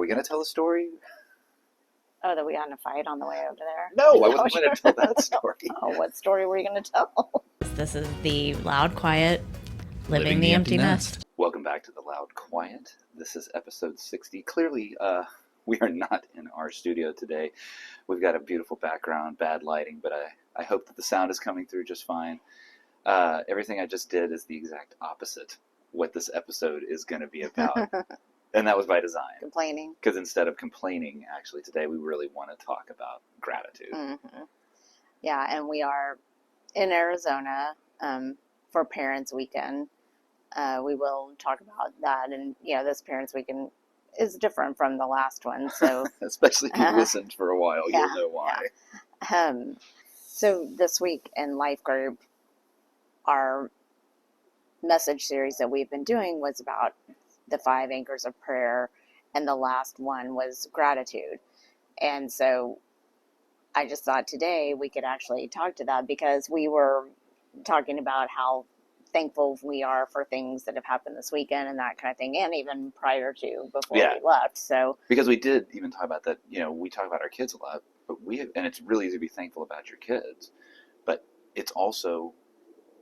we going to tell a story? Oh, that we got in a fight on the way over there? No, I wasn't going to tell that story. Oh, what story were you going to tell? This is the Loud Quiet Living the Empty Nest. Welcome back to the Loud Quiet. This is episode 60. Clearly, we are not in our studio today. We've got a beautiful background, bad lighting, but I hope that the sound is coming through just fine. Everything I just did is the exact opposite what this episode is going to be about. And that was by design. Complaining. Because instead of complaining, actually, today we really want to talk about gratitude. Mm-hmm. Yeah, and we are in Arizona for Parents Weekend. We will talk about that. And, this Parents Weekend is different from the last one. So especially if you've listened for a while, yeah, you'll know why. Yeah. So this week in Life Group, our message series that we've been doing was about the 5 anchors of prayer, and the last one was gratitude. And so I just thought today we could actually talk to that, because we were talking about how thankful we are for things that have happened this weekend and that kind of thing, and even prior to before we left. So because we did even talk about that, we talk about our kids a lot, but and it's really easy to be thankful about your kids, but it's also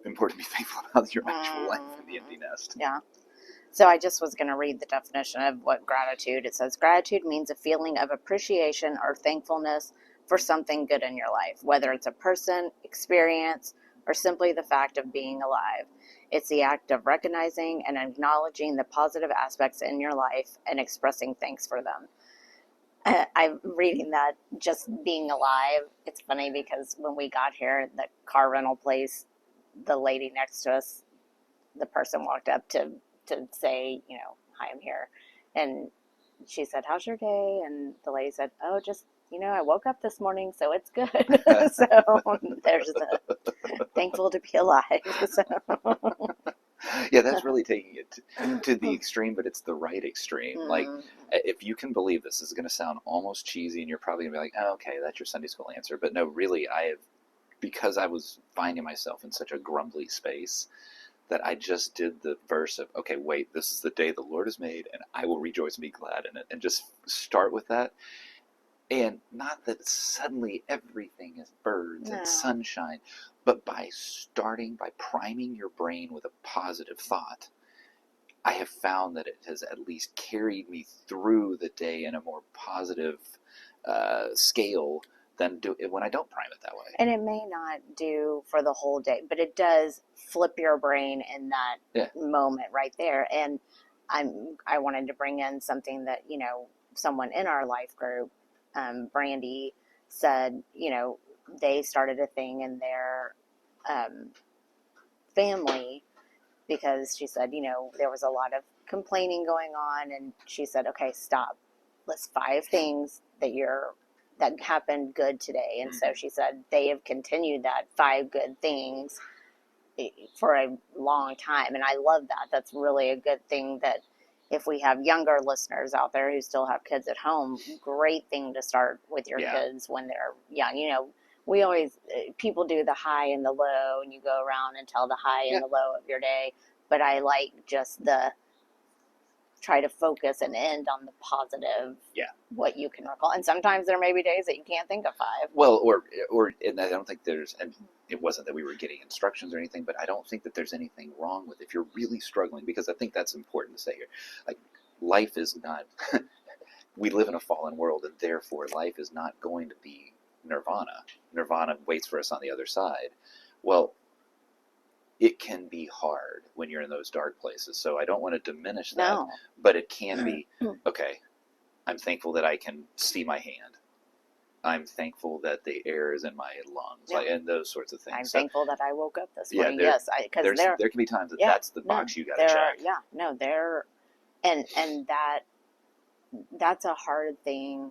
important to be thankful about your actual life in the empty nest. Yeah. So I just was going to read the definition of what gratitude. It says, gratitude means a feeling of appreciation or thankfulness for something good in your life, whether it's a person, experience, or simply the fact of being alive. It's the act of recognizing and acknowledging the positive aspects in your life and expressing thanks for them. I'm reading that, just being alive. It's funny because when we got here, the car rental place, the lady next to us, the person walked up to say, hi, I'm here. And she said, how's your day? And the lady said, oh, just, I woke up this morning, so it's good. So there's the thankful to be alive. So. Yeah, that's really taking it to the extreme, but it's the right extreme. Mm-hmm. Like, if you can believe this is going to sound almost cheesy, and you're probably going to be like, oh, okay, that's your Sunday school answer. But no, really, because I was finding myself in such a grumbly space, that I just did the verse of, okay, wait, this is the day the Lord has made, and I will rejoice and be glad in it, and just start with that. And not that suddenly everything is birds and sunshine, but by priming your brain with a positive thought, I have found that it has at least carried me through the day in a more positive scale than when I don't prime it that way. And it may not do for the whole day, but it does flip your brain in that moment right there. And I wanted to bring in something that, someone in our life group, Brandy, said, they started a thing in their family, because she said, there was a lot of complaining going on, and she said, okay, stop. List 5 things that happened good today. And so she said they have continued that 5 good things for a long time. And I love that. That's really a good thing, that if we have younger listeners out there who still have kids at home, great thing to start with your kids when they're young. We always, people do the high and the low, and you go around and tell the high and the low of your day. But I like just try to focus and end on the positive, what you can recall. And sometimes there may be days that you can't think of 5. Well, or and I don't think and it wasn't that we were getting instructions or anything, but I don't think that there's anything wrong with if you're really struggling, because I think that's important to say here. Like, life is not, we live in a fallen world, and therefore life is not going to be nirvana. Nirvana waits for us on the other side. Well, it can be hard when you're in those dark places. So I don't want to diminish that, but it can be, okay, I'm thankful that I can see my hand. I'm thankful that the air is in my lungs, and those sorts of things. I'm thankful that I woke up this morning. Yes, because there can be times that that's the box you got to check. And that's a hard thing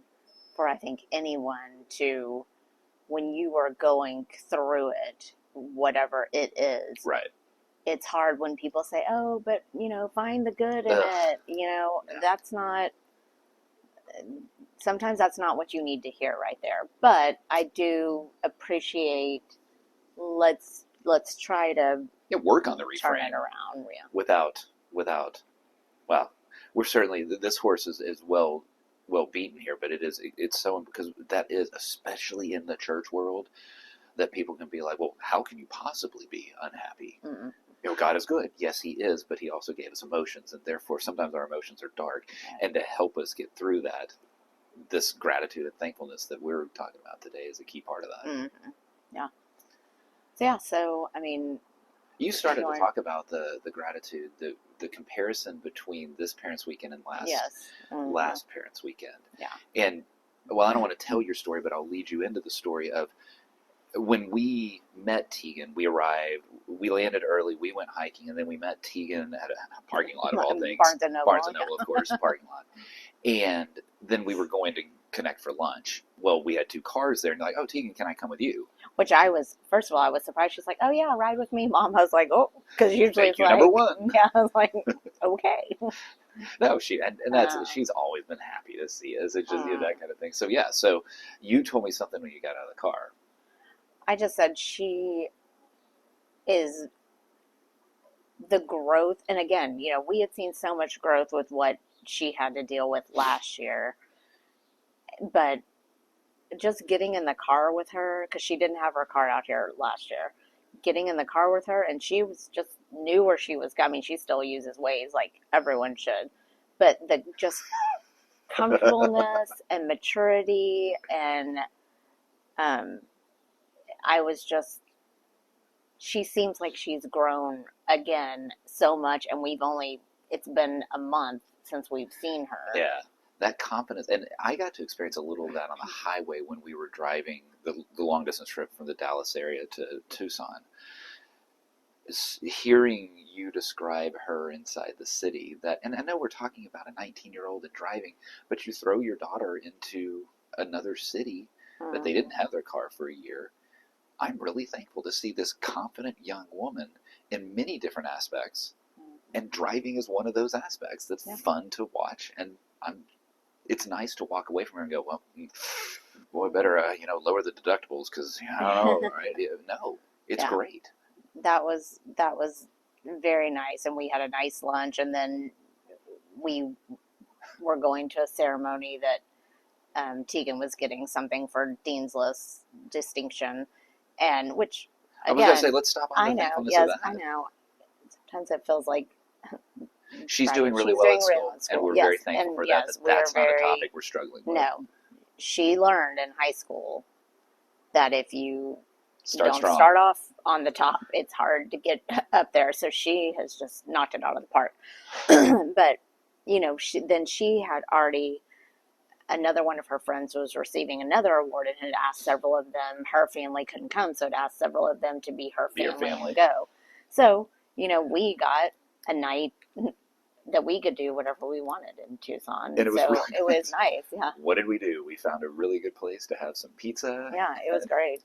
for, I think, anyone to, when you are going through it, whatever it is. Right. It's hard when people say, oh, but, find the good in it. That's not, sometimes that's not what you need to hear right there. But I do appreciate, let's try to work on the reframe. Turn it around. Yeah. Without, well, we're certainly, this horse is well well beaten here, but it's so, because that is, especially in the church world, that people can be like, well, how can you possibly be unhappy? Mm-mm. God is good. Yes, he is, but he also gave us emotions, and therefore sometimes our emotions are dark. And to help us get through that, this gratitude and thankfulness that we're talking about today is a key part of that. Mm-hmm. Yeah. So yeah. So I mean, You started to talk about the gratitude, the comparison between this Parents' Weekend and last Parents' Weekend. Yeah. And well, I don't want to tell your story, but I'll lead you into the story of when we met Tegan. We arrived, we landed early, we went hiking, and then we met Tegan at a parking lot of all things. Barnes and Noble, of course, parking lot. And then we were going to connect for lunch. Well, we had 2 cars there, and you're like, oh, Tegan, can I come with you? Which I was, first of all, I was surprised. She's like, oh yeah, ride with me, Mom. I was like, oh, because usually it's like, number 1. Yeah, I was like, okay. No, she's always been happy to see us. It's just that kind of thing. So yeah, so you told me something when you got out of the car. I just said she is the growth, and again, we had seen so much growth with what she had to deal with last year, but just getting in the car with her, because she didn't have her car out here last year, getting in the car with her, and she was just knew where she was going. I mean, she still uses Waze like everyone should, but the just comfortableness and maturity, and I was just, she seems like she's grown again so much, and it's been a month since we've seen her. Yeah, that confidence. And I got to experience a little of that on the highway when we were driving the long distance trip from the Dallas area to Tucson. Hearing you describe her inside the city, and I know we're talking about a 19-year-old and driving, but you throw your daughter into another city that they didn't have their car for a year. I'm really thankful to see this confident young woman in many different aspects, and driving is one of those aspects that's fun to watch. And it's nice to walk away from her and go, well, boy, better lower the deductibles, because I don't know, right? No, it's great. That was very nice, and we had a nice lunch, and then we were going to a ceremony that Tegan was getting something for Dean's List distinction. And which, again, I was going to say, let's stop on the thankfulness of that. I know. Sometimes it feels like she's doing really well at school, and we're very thankful for that. That's not a topic we're struggling with. No, she learned in high school that if you don't strong. start off on the top, it's hard to get up there. So she has just knocked it out of the park. But she had already. Another one of her friends was receiving another award and had asked several of them. Her family couldn't come, so it asked several of them to be her family and go. So, we got a night that we could do whatever we wanted in Tucson. And it was really it was nice, yeah. What did we do? We found a really good place to have some pizza. Yeah, it was great.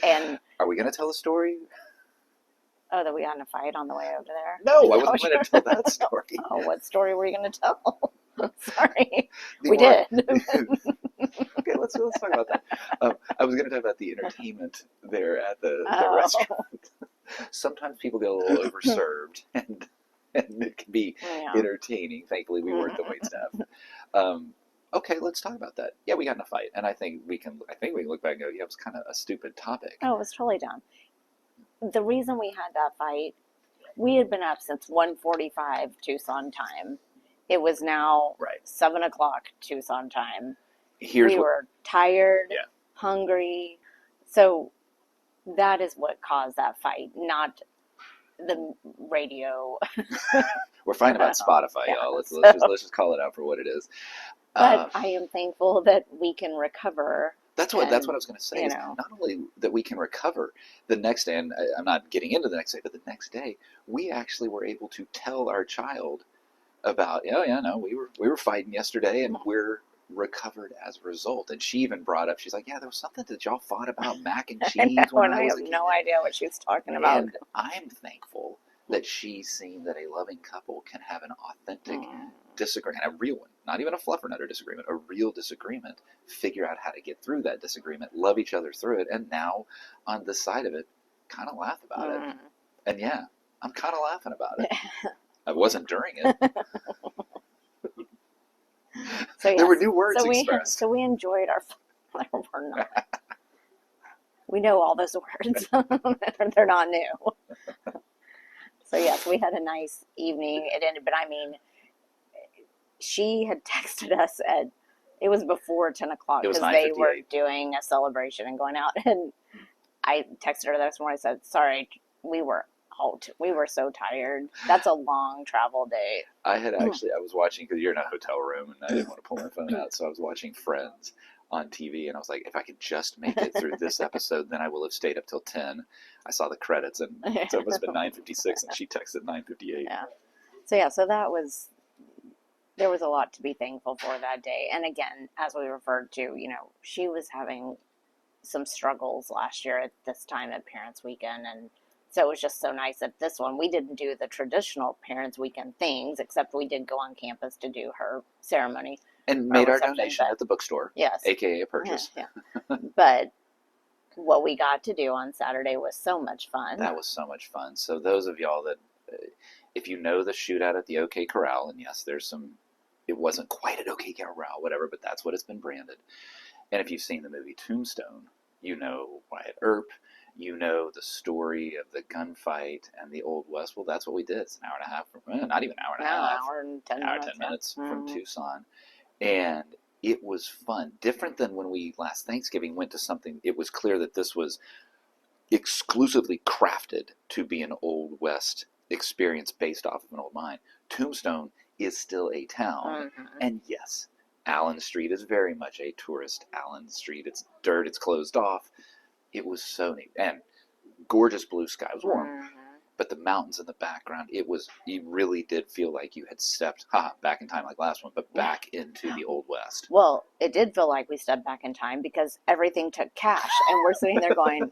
And are we going to tell a story? Oh, that we got in a fight on the way over there? No, I wasn't going to tell that story. Oh, what story were you going to tell? Sorry. We did. Okay, let's talk about that. I was going to talk about the entertainment there at the restaurant. Sometimes people get a little overserved, and it can be entertaining. Thankfully, we weren't the waitstaff. Okay, let's talk about that. Yeah, we got in a fight, and I think we can look back and go, yeah, it was kind of a stupid topic. Oh, it was totally dumb. The reason we had that fight, we had been up since 1:45 Tucson time. It was now 7 o'clock Tucson time. We were tired, hungry. So that is what caused that fight, not the radio. We're fighting about Spotify, y'all. Let's just call it out for what it is. But I am thankful that we can recover. That's what I was going to say. Not only that we can recover the next day, and I'm not getting into the next day, but the next day we actually were able to tell our child about, we were fighting yesterday, and we're recovered as a result. And she even brought up, she's like, yeah, there was something that y'all fought about mac and cheese. I have no idea what she's talking about. And I'm thankful that she's seen that a loving couple can have an authentic disagreement, a real one, not even a fluffernutter disagreement, a real disagreement, figure out how to get through that disagreement, love each other through it, and now on this side of it, kind of laugh about it. And yeah, I'm kind of laughing about it. I wasn't during it. So There were yes, new words expressed. so we enjoyed our. There were not. We know all those words. They're not new. So yes, we had a nice evening. It ended, but I mean, she had texted us at. It was before 10 o'clock It was because they were 9:58. doing a celebration and going out, and I texted her the next morning. I said, "Sorry, we were we were so tired. That's a long travel day." I was watching, because you're in a hotel room, and I didn't want to pull my phone out, so I was watching Friends on TV, and I was like, if I could just make it through this episode, then I will have stayed up till 10. I saw the credits, and so it must have been 9:56, and she texted 9:58. Yeah. So yeah, so that was, there was a lot to be thankful for that day. And again, as we referred to, you know, she was having some struggles last year at this time at Parents Weekend, and so it was just so nice that this one we didn't do the traditional Parents Weekend things, except we did go on campus to do her ceremony And made our reception, donation but at the bookstore, yes, aka a purchase. yeah. But what we got to do on Saturday was so much fun. That was so much fun. So those of y'all that, if you know the shootout at the OK Corral, and yes, there's some, it wasn't quite at OK Corral, whatever, but that's what it's been branded. And if you've seen the movie Tombstone, you know Wyatt Earp, you know the story of the gunfight and the Old West. Well, that's what we did. It's an hour and a half from, not even an hour and a half. An hour and 10 hour, minutes. 10 minutes from Mhm. Tucson. And it was fun. Different than when we last Thanksgiving went to something. It was clear that this was exclusively crafted to be an Old West experience based off of an old mine. Tombstone is still a town. Mhm. And yes, Allen Street is very much a tourist Allen Street. It's dirt, it's closed off. It was so neat. And gorgeous blue sky. It was warm. Mhm. But the mountains in the background, you really did feel like you had stepped, back in time like last one, but back into the Old West. Well, it did feel like we stepped back in time because everything took cash, and we're sitting there going,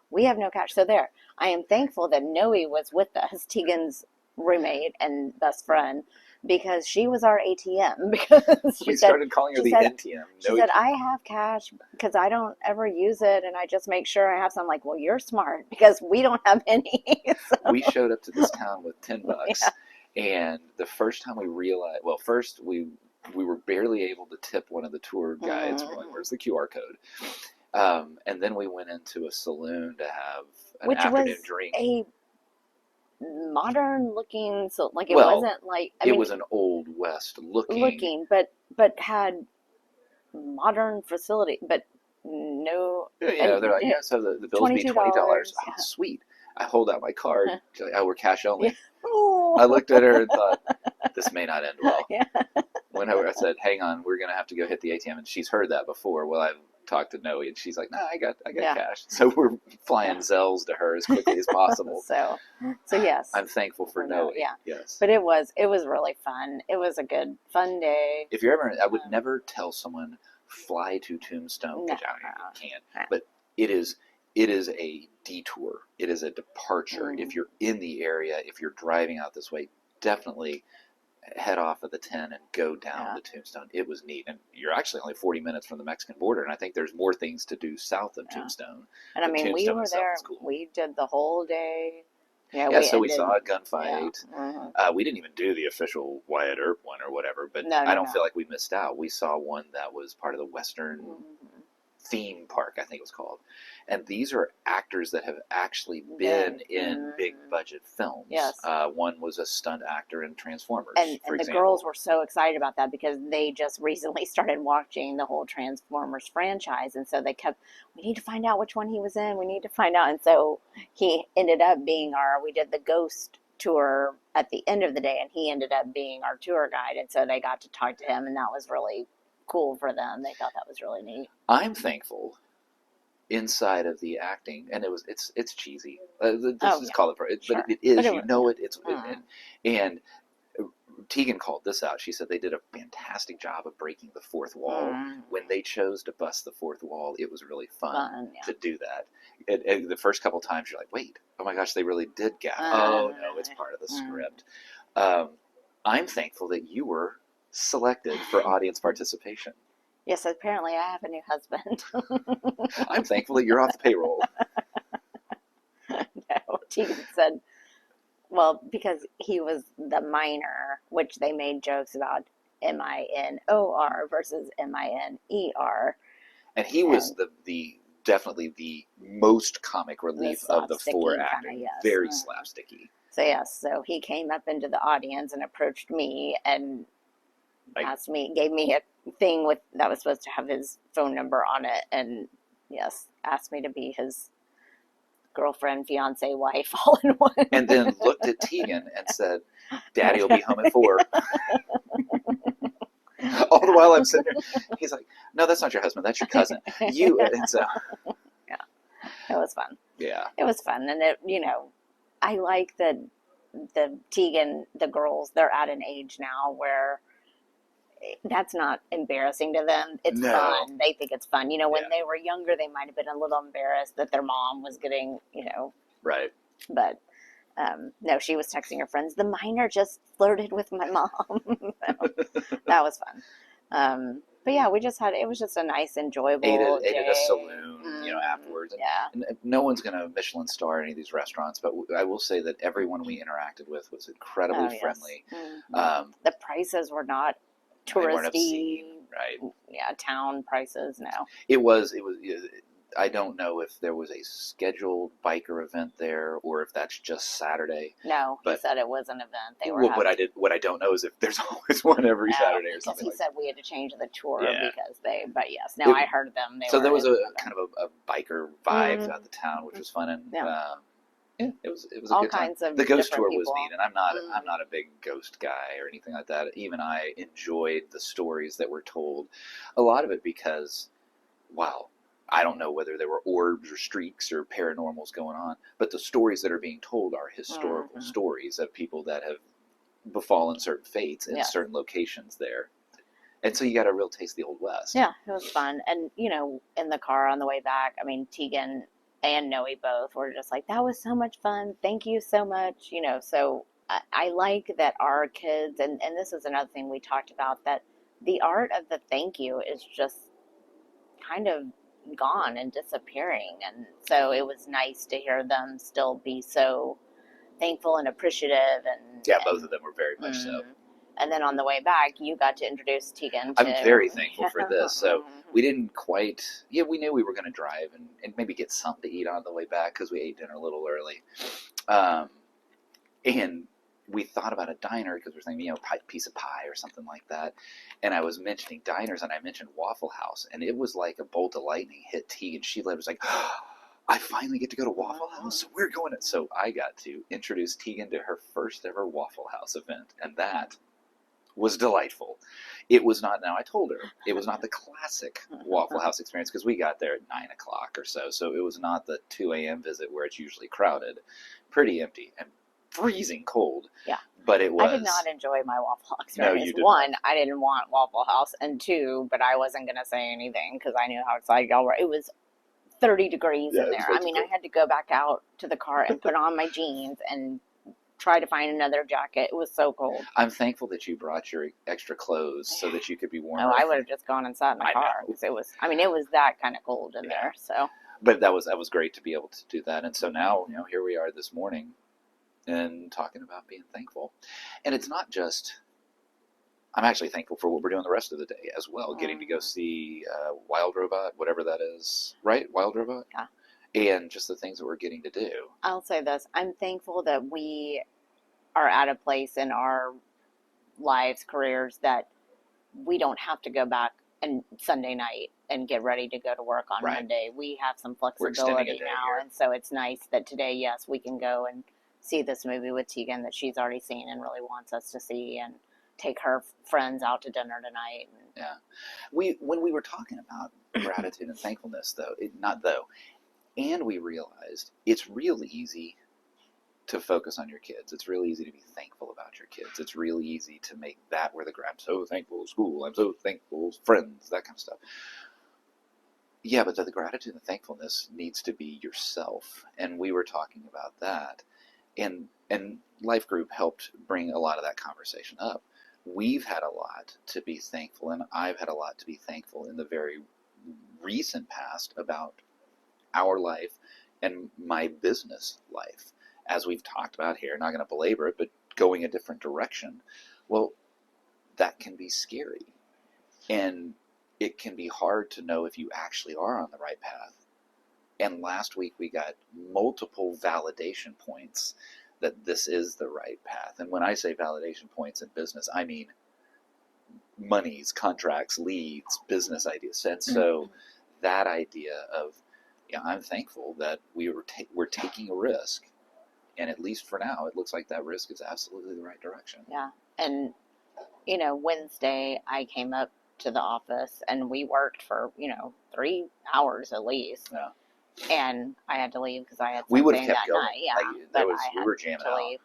we have no cash. So there, I am thankful that Noe was with us, Tegan's roommate and best friend, because she was our ATM. Because We started calling her the NTM. She said, I have cash because I don't ever use it, and I just make sure I have some. I'm like, well, you're smart because we don't have any. So, We showed up to this town with $10, and the first time we realized, well, first we were barely able to tip one of the tour guides. We're like, where's the QR code? And then we went into a saloon to have an afternoon drink. A modern looking, so like it Well, wasn't like it was an Old West looking, but had modern facility, but no. Yeah, they're like, yeah, so the bill's be $20. $22. Oh, sweet. I hold out my card. She's like, oh, we're cash only. Yeah. Oh. I looked at her and thought, this may not end well. Yeah. Whenever I said, hang on, we're going to have to go hit the ATM, and she's heard that before. Well, I've talked to Noe, and she's like, no, I got cash. So we're flying Zells to her as quickly as possible. So yes. I'm thankful for Noe. Yeah. Yes. But it was really fun. It was a good, fun day. If you're ever, I would never tell someone fly to Tombstone. No, you can't. But it is a detour. It is a departure. If you're in the area, if you're driving out this way, definitely head off of the 10 and go down to Tombstone. It was neat. And you're actually only 40 minutes from the Mexican border, and I think there's more things to do south of Tombstone. And I mean, Tombstone we were there. Cool. We did the whole day. Yeah, we saw a gunfight. Yeah. We didn't even do the official Wyatt Earp one or whatever, but I don't feel like we missed out. We saw one that was part of the Western theme park, I think it was called. And these are actors that have actually been in big budget films. Yes. One was a stunt actor in Transformers, and for the example. girls were so excited about that because they just recently started watching the whole Transformers franchise, and so they kept, we need to find out which one he was in, we need to find out. And so he ended up being we did the ghost tour at the end of the day, and he ended up being our tour guide, and so they got to talk to him, and that was really cool for them. They thought that was really neat. I'm thankful inside of the acting, and it's cheesy. Just call it for it, but it is. But and Tegan called this out. She said they did a fantastic job of breaking the fourth wall. When they chose to bust the fourth wall, it was really fun to do that. The first couple times, you're like, wait, oh my gosh, they really did gap. Oh no, it's part of the script. I'm thankful that you were selected for audience participation. Yes, apparently I have a new husband. I'm thankful that you're off the payroll. No, Tegan said, well, because he was the minor, which they made jokes about. MINOR versus MINER. And he was And the definitely the most comic relief of the four slapsticky actors. kind of, yes. Very slapsticky. So yes, so he came up into the audience and approached me and Like, asked me, gave me a thing with that was supposed to have his phone number on it, and yes, asked me to be his girlfriend, fiance, wife, all in one. and then looked at Tegan and said, "Daddy will be home at 4." All the while I'm sitting there, he's like, "No, that's not your husband. That's your cousin." And so Yeah, it was fun. yeah, It was fun, and I like that the Tegan, the girls, they're at an age now where that's not embarrassing to them. It's No. fun. They think it's fun. When Yeah. they were younger, they might have been a little embarrassed that their mom was getting, right. but no, she was texting her friends. The minor just flirted with my mom. So, that was fun. But yeah, it was just a nice, enjoyable Ate day. at a saloon, afterwards. And, Yeah. and no one's going to Michelin star any of these restaurants, but I will say that everyone we interacted with was incredibly Oh, yes. friendly. Mhm. The prices were not They weren't touristy, obscene, right? yeah, town prices. No. It was. I don't know if there was a scheduled biker event there or if that's just Saturday. No, he But- said it was an event. They were Well, what I don't know is if there's always one every Saturday or because something he like said we had to change the tour Yeah. because but yes, no, I heard them. So there was it a an event. kind of a biker vibe Mhm. throughout the town, which was fun, and Yeah. it was a all good time. kinds of The ghost different tour was people. neat, and I'm not a big ghost guy or anything like that. Even I enjoyed the stories that were told, a lot of it because, wow, I don't know whether there were orbs or streaks or paranormals going on, but the stories that are being told are historical stories of people that have befallen certain fates in Yes. certain locations there. And so you got a real taste of the Old West. Yeah, it was fun. And, in the car on the way back, I mean, Tegan and Noe both were just like, that was so much fun. Thank you so much. So I like that our kids, and this is another thing we talked about, that the art of the thank you is just kind of gone and disappearing. And so it was nice to hear them still be so thankful and appreciative. And Yeah, both of them were very much so. And then on the way back, you got to introduce Tegan to... I'm very thankful for this. So we didn't quite... Yeah, we knew we were going to drive and maybe get something to eat on the way back because we ate dinner a little early. And we thought about a diner because we were thinking, piece of pie or something like that. And I was mentioning diners and I mentioned Waffle House. And it was like a bolt of lightning hit Tegan. She was like, I finally get to go to Waffle House. We're going to... So I got to introduce Tegan to her first ever Waffle House event. And that was delightful. It was not, now I told her, it was not the classic Waffle House experience because we got there at 9 o'clock or so. So it was not the 2 a.m. visit where it's usually crowded. Pretty empty and freezing cold. Yeah. But it was... I did not enjoy my Waffle House experience. No, you did One, not. I didn't want Waffle House. And two, but I wasn't going to say anything because I knew how excited y'all were. It was 30 degrees in there. I mean, I had to go back out to the car and put on my jeans and try to find another jacket. It was so cold. I'm thankful that you brought your extra clothes so that you could be warmer. No, I would have just gone and sat in the car because it was that kind of cold in there. So, but that was great to be able to do that. And so now, here we are this morning and talking about being thankful. And it's not just, I'm actually thankful for what we're doing the rest of the day as well. Getting to go see Wild Robot, whatever that is, right? Wild Robot? Yeah. And just the things that we're getting to do. I'll say this. I'm thankful that we are at a place in our lives, careers, that we don't have to go back and Sunday night and get ready to go to work on Monday. We have some flexibility now. And so it's nice that today, yes, we can go and see this movie with Tegan that she's already seen and really wants us to see, and take her friends out to dinner tonight. Yeah. When we were talking about gratitude and thankfulness, and we realized it's real easy to focus on your kids. It's really easy to be thankful about your kids. It's really easy to make that where I'm so thankful school, I'm so thankful friends, that kind of stuff. Yeah, but the gratitude and thankfulness needs to be yourself. And we were talking about that. And Life Group helped bring a lot of that conversation up. We've had a lot to be thankful, and I've had a lot to be thankful in the very recent past about our life and my business life. As we've talked about here, not going to belabor it, but going a different direction. Well, that can be scary. And it can be hard to know if you actually are on the right path. And last week we got multiple validation points that this is the right path. And when I say validation points in business, I mean monies, contracts, leads, business ideas. And so that idea of, I'm thankful that we're taking a risk. And at least for now, it looks like that risk is absolutely the right direction. Yeah. And, Wednesday I came up to the office and we worked for, 3 hours at least. Yeah. And I had to leave because I had We would have something kept that going. night. Yeah. We were jamming out. Leave.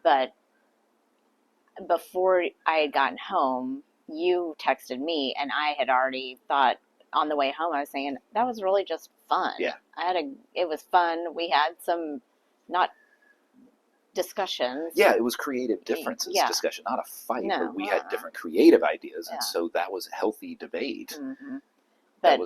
But before I had gotten home, you texted me, and I had already thought on the way home, I was saying, that was really just fun. Yeah. It was fun. We had some, not discussions. Yeah, it was creative differences discussion, not a fight, No, but we had different creative ideas, and Yeah. so that was healthy debate. Mm-hmm. But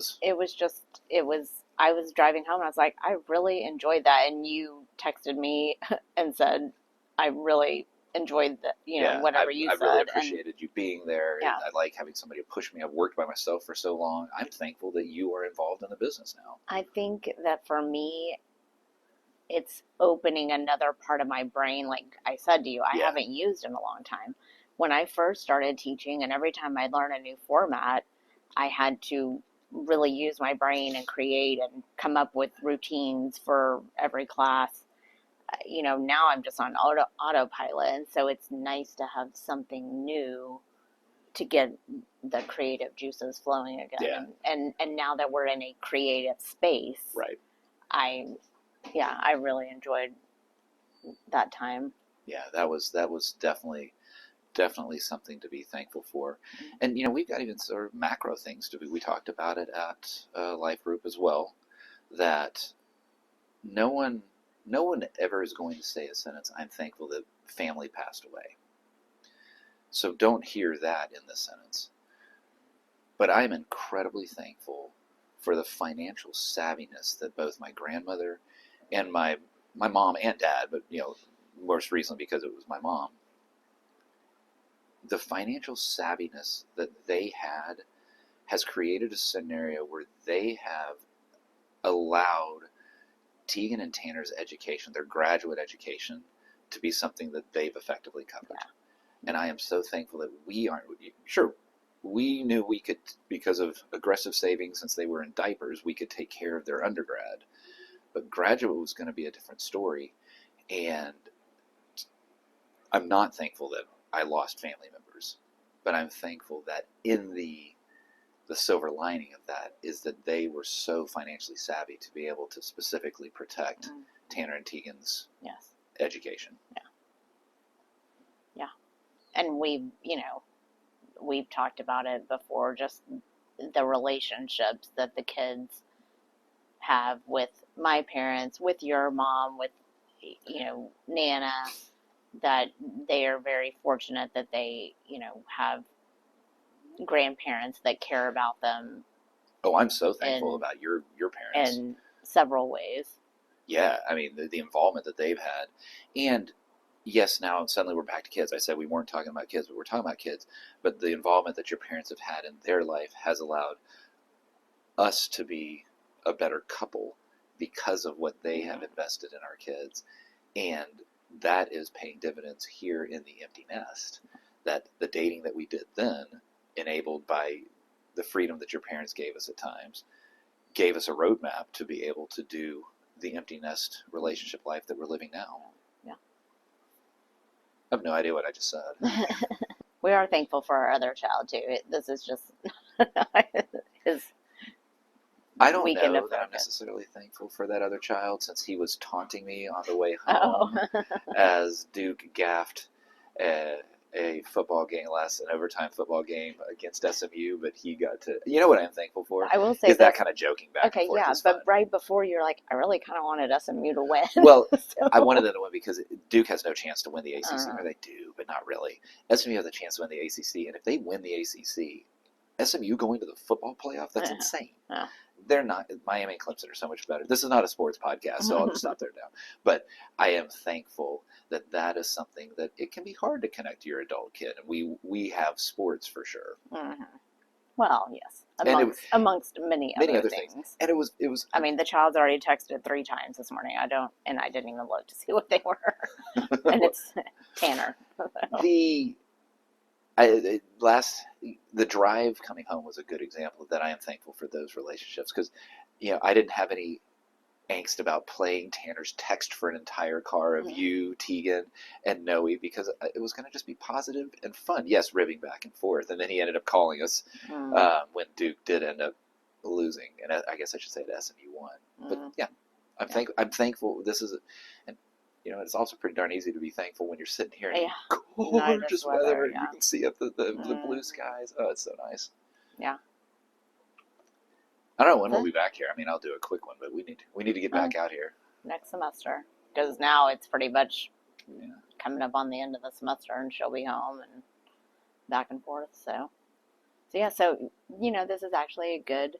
I was driving home and I was like, I really enjoyed that. And you texted me and said, I really enjoyed that, whatever you said. I really appreciated you being there. Yeah. And I like having somebody to push me. I've worked by myself for so long. I'm thankful that you are involved in the business now. I think that for me, it's opening another part of my brain. Like I said to you, I haven't used in a long time. When I first started teaching, and every time I'd learn a new format, I had to really use my brain and create and come up with routines for every class. Now I'm just on autopilot, and so it's nice to have something new to get the creative juices flowing again. Yeah. And now that we're in a creative space, Right. I really enjoyed that time. Yeah, that was definitely something to be thankful for. And we've got even sort of macro things to be. We talked about it at Life Group as well, that no one ever is going to say a sentence, I'm thankful that family passed away. So don't hear that in the sentence. But I'm incredibly thankful for the financial savviness that both my grandmother and my mom and dad, but most recently because it was my mom, the financial savviness that they had has created a scenario where they have allowed Tegan and Tanner's education, their graduate education, to be something that they've effectively covered. Yeah. And I am so thankful that we aren't, sure, we knew we could, because of aggressive savings since they were in diapers, we could take care of their undergrad. But graduate was going to be a different story. And I'm not thankful that I lost family members, but I'm thankful that in the silver lining of that is that they were so financially savvy to be able to specifically protect Tanner and Tegan's education. Yeah. And we've talked about it before, just the relationships that the kids have with my parents, with your mom, with, Nana, that they are very fortunate that they, have grandparents that care about them. Oh, I'm so thankful about your parents. In several ways. Yeah, I mean, the involvement that they've had. And yes, now suddenly we're back to kids. I said we weren't talking about kids, but we're talking about kids. But the involvement that your parents have had in their life has allowed us to be a better couple because of what they have invested in our kids. And that is paying dividends here in the empty nest. That the dating that we did then, enabled by the freedom that your parents gave us at times, gave us a roadmap to be able to do the empty nest relationship life that we're living now. Yeah. I have no idea what I just said. We are thankful for our other child too. This is just his I don't know that I'm necessarily thankful for that other child, since he was taunting me on the way home as Duke gaffed a football game, an overtime football game against SMU, but he got to, what I'm thankful for? I will say is that kind of joking back and forth. Okay, yeah, but fun. right before you're like, I really kind of wanted SMU to win. Well, I wanted them to win because Duke has no chance to win the ACC, or they do, but not really. SMU has a chance to win the ACC, and if they win the ACC, SMU going to the football playoff, that's insane. they're not. Miami and Clemson are so much better. This is not a sports podcast, so I'll just stop there now. But I am thankful that that is something that it can be hard to connect to your adult kid. And we have sports for sure. Mm-hmm. Well, yes, amongst many other other things. things. And it was. I mean, the child's already texted 3 times this morning. I didn't even look to see what they were. And it's Tanner. the the drive coming home was a good example of that. I am thankful for those relationships because, I didn't have any angst about playing Tanner's text for an entire car of you, Tegan, and Noe because it was going to just be positive and fun. Yes, ribbing back and forth, and then he ended up calling us when Duke did end up losing, and I guess I should say that SMU won. But yeah, I'm thankful. This is, and it's also pretty darn easy to be thankful when you're sitting here in gorgeous weather. You can see up the blue skies. Oh, it's so nice. Yeah. I don't know when we'll be back here. I mean, I'll do a quick one, but we need to get back out here next semester because now it's pretty much coming up on the end of the semester, and she'll be home and back and forth. So this is actually a good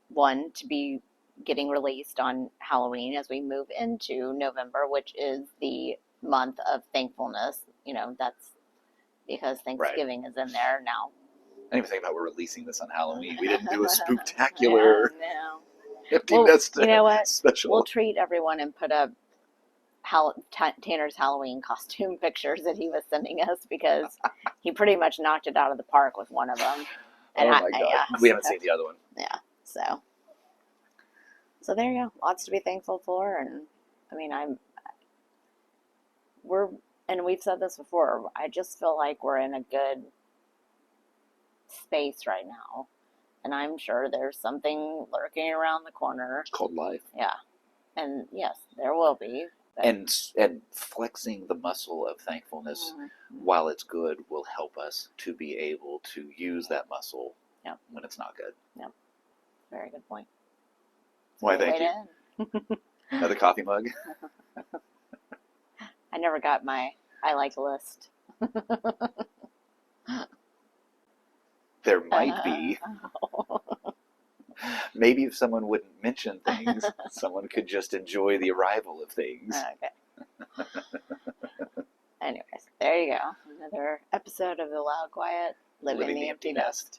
one to be getting released on Halloween as we move into November, which is the month of thankfulness. That's because Thanksgiving is in there now. I didn't even think about we're releasing this on Halloween. We didn't do a spooktacular empty nest special. We'll treat everyone and put up Tanner's Halloween costume pictures that he was sending us because he pretty much knocked it out of the park with one of them. And my God. We haven't seen the other one. Yeah, so there you go. Lots to be thankful for, and I mean, we've said this before. I just feel like we're in a good space right now, and I'm sure there's something lurking around the corner. It's called life. Yeah, and yes, there will be. And flexing the muscle of thankfulness while it's good will help us to be able to use that muscle when it's not good. Yep, very good point. Why, thank you. Another coffee mug. I never got my I like list. There might be. Maybe if someone wouldn't mention things, someone could just enjoy the arrival of things. Okay. Anyways, there you go. Another episode of The Loud Quiet, Living the Empty Nest.